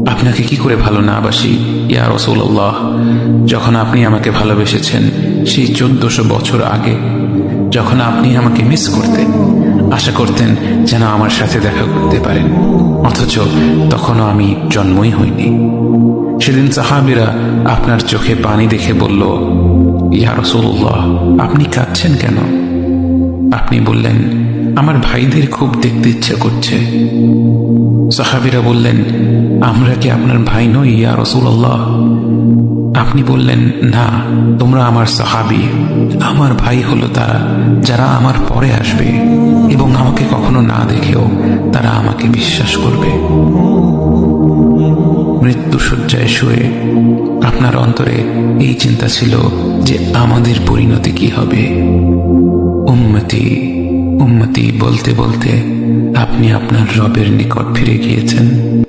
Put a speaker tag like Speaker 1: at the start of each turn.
Speaker 1: আপনাকে কি করে ভালো না বাসি ইয়া রাসূলুল্লাহ। যখন আপনি আমাকে ভালোবেসেছেন সেই 1400 বছর আগে, যখন আপনি আমাকে মিস করতেন, আশা করতেন যেন আমার সাথে দেখা করতে পারেন, অথচ তখনও আমি জন্মই হইনি। সেদিন সাহাবীরা আপনার চোখে পানি দেখে বলল, ইয়া রাসূলুল্লাহ, আপনি কাঁদছেন কেন? আপনি বললেন, আমার ভাইদের খুব দেখতে ইচ্ছা করছে। সাহাবীরা বললেন, আমরা কি আপনার ভাই নই ইয়া রাসূলুল্লাহ? আপনি বললেন, না, তোমরা আমার সাহাবী। আমার ভাই হলো তারা যারা আমার পরে আসবে এবং আমাকে কখনো না দেখেও তারা আমাকে বিশ্বাস করবে। মৃত্যু শয্যায় শুয়ে আপনার অন্তরে এই চিন্তা ছিল যে আমাদের পরিণতি কি হবে। উম্মতি উম্মতি বলতে বলতে আপনি আপনার রবের নিকট ফিরে গিয়েছেন।